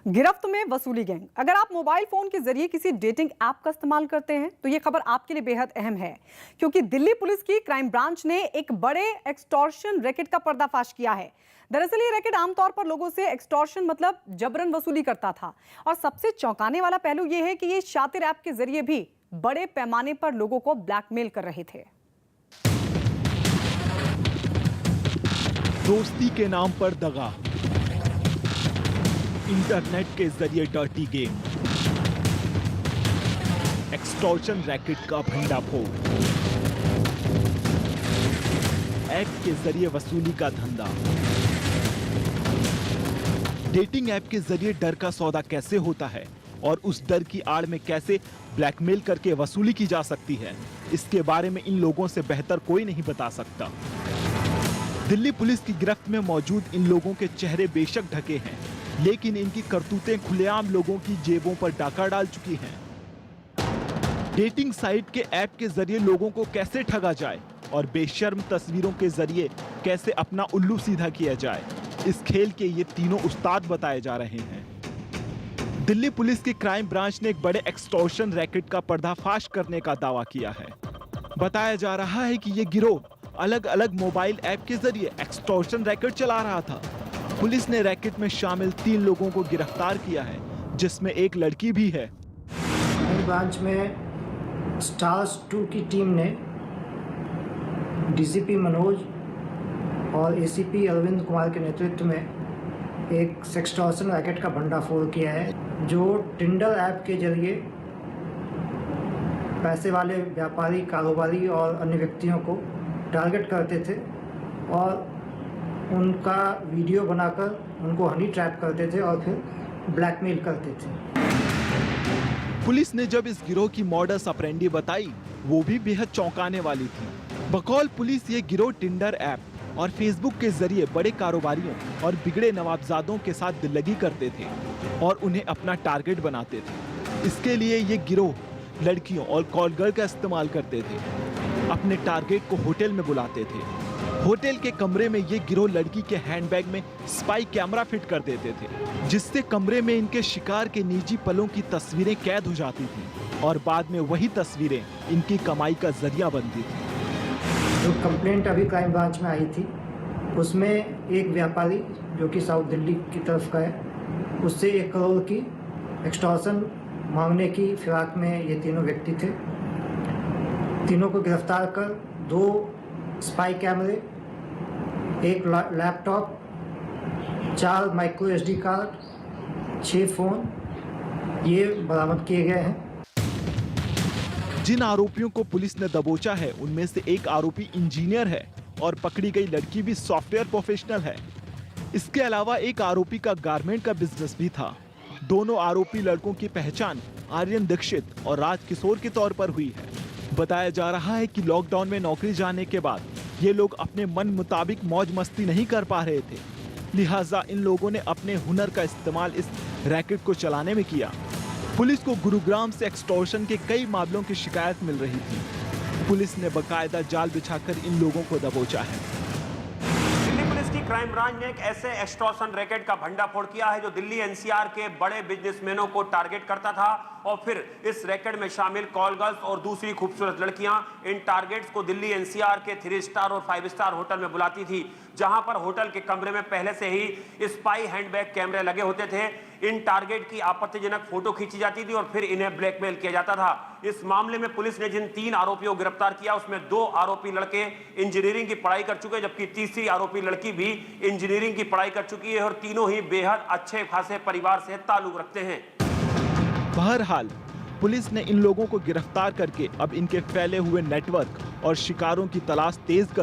गिरफ्त में वसूली गैंग। अगर आप मोबाइल फोन के जरिए किसी डेटिंग ऐप का इस्तेमाल करते हैं तो ये खबर आपके लिए बेहद अहम है, क्योंकि दिल्ली पुलिस की क्राइम ब्रांच ने एक बड़े एक्सटॉर्शन रैकेट का पर्दाफाश किया है। दरअसल ये रैकेट आमतौर पर लोगों से एक्सटॉर्शन मतलब जबरन वसूली करता था, और सबसे चौंकाने वाला पहलू ये है कि ये शातिर ऐप के जरिए भी बड़े पैमाने पर लोगों को ब्लैकमेल कर रहे थे। दोस्ती के नाम पर दगा, इंटरनेट के जरिए डर्टी गेम, एक्सटॉर्शन रैकेट का भंडाफोड़, ऐप के जरिए वसूली का धंधा। डेटिंग ऐप के जरिए डर का सौदा कैसे होता है और उस डर की आड़ में कैसे ब्लैकमेल करके वसूली की जा सकती है, इसके बारे में इन लोगों से बेहतर कोई नहीं बता सकता। दिल्ली पुलिस की गिरफ्त में मौजूद इन लोगों के चेहरे बेशक ढके हैं, लेकिन इनकी करतूतें खुलेआम लोगों की जेबों पर डाका डाल चुकी हैं। डेटिंग साइट के ऐप के जरिए लोगों को कैसे ठगा जाए और बेशर्म तस्वीरों के जरिए कैसे अपना उल्लू सीधा किया जाए, इस खेल के ये तीनों उस्ताद बताए जा रहे हैं। दिल्ली पुलिस की क्राइम ब्रांच ने एक बड़े एक्सटॉर्शन रैकेट का पर्दाफाश करने का दावा किया है। बताया जा रहा है कि ये गिरोह अलग अलग मोबाइल ऐप के जरिए एक्सटॉर्शन रैकेट चला रहा था। पुलिस ने रैकेट में शामिल 3 लोगों को गिरफ्तार किया है, जिसमें एक लड़की भी है। ब्रांच में स्टार्स 2 की टीम ने डीसीपी मनोज और एसीपी अरविंद कुमार के नेतृत्व में एक सेक्सटॉर्शन रैकेट का भंडाफोड़ किया है, जो टिंडर ऐप के जरिए पैसे वाले व्यापारी, कारोबारी और अन्य व्यक्तियों को टारगेट करते थे और उनका वीडियो बनाकर उनको हनी ट्रैप करते थे और फिर ब्लैकमेल करते थे। पुलिस ने जब इस गिरोह की मॉडस ऑपरेंडी बताई, वो भी बेहद चौंकाने वाली थी। बकौल पुलिस ये गिरोह टिंडर ऐप और फेसबुक के जरिए बड़े कारोबारियों और बिगड़े नवाबजादों के साथ दिल्लगी करते थे और उन्हें अपना टारगेट बनाते थे। इसके लिए ये गिरोह लड़कियों और कॉल गर्ल का इस्तेमाल करते थे। अपने टारगेट को होटल में बुलाते थे। होटल के कमरे में ये गिरोह लड़की के हैंडबैग में स्पाई कैमरा फिट कर देते थे, जिससे कमरे में इनके शिकार के निजी पलों की तस्वीरें कैद हो जाती थीं और बाद में वही तस्वीरें इनकी कमाई का जरिया बनती थी। जो कंप्लेंट अभी क्राइम ब्रांच में आई थी, उसमें एक व्यापारी जो कि साउथ दिल्ली की तरफ का है, उससे 1 करोड़ की एक्सटॉर्शन मांगने की फिराक में ये तीनों व्यक्ति थे। तीनों को गिरफ्तार कर 2 स्पाई कैमरे, 1 laptop, 4 micro SD card, 6 phone ये बरामद किए गए हैं। जिन आरोपियों को पुलिस ने दबोचा है, उनमें से एक आरोपी इंजीनियर है और पकड़ी गई लड़की भी सॉफ्टवेयर प्रोफेशनल है। इसके अलावा एक आरोपी का गारमेंट का बिजनेस भी था। दोनों आरोपी लड़कों की पहचान आर्यन दीक्षित और राज किशोर के तौर पर हुई है। बताया जा रहा है कि लॉकडाउन में नौकरी जाने के बाद ये लोग अपने मन मुताबिक मौज मस्ती नहीं कर पा रहे थे, लिहाजा इन लोगों ने अपने हुनर का इस्तेमाल इस रैकेट को चलाने में किया। पुलिस को गुरुग्राम से एक्सटॉर्शन के कई मामलों की शिकायत मिल रही थी। पुलिस ने बकायदा जाल बिछाकर इन लोगों को दबोचा है। दिल्ली पुलिस की क्राइम ब्रांच ने एक ऐसे एक्सटॉर्शन रैकेट का भंडाफोड़ किया है जो दिल्ली एनसीआर के बड़े बिजनेसमैनों को टारगेट करता था और फिर इस रैकेट में शामिल कॉल गर्ल्स और दूसरी खूबसूरत लड़कियां इन टारगेट्स को दिल्ली एनसीआर के 3 स्टार और 5 स्टार होटल में बुलाती थी, जहां पर होटल के कमरे में पहले से ही स्पाई हैंडबैग कैमरे लगे होते थे। इन टारगेट की आपत्तिजनक फोटो खींची जाती थी और फिर इन्हें ब्लैकमेल किया जाता था। इस मामले में पुलिस ने जिन 3 आरोपियों को गिरफ्तार किया, उसमें 2 आरोपी लड़के इंजीनियरिंग की पढ़ाई कर चुके, जबकि तीसरी आरोपी लड़की भी इंजीनियरिंग की पढ़ाई कर चुकी है और तीनों ही बेहद अच्छे खासे परिवार से ताल्लुक रखते हैं। बहरहाल पुलिस ने इन लोगों को गिरफ्तार करके अब इनके फैले हुए नेटवर्क और शिकारों की तलाश तेज कर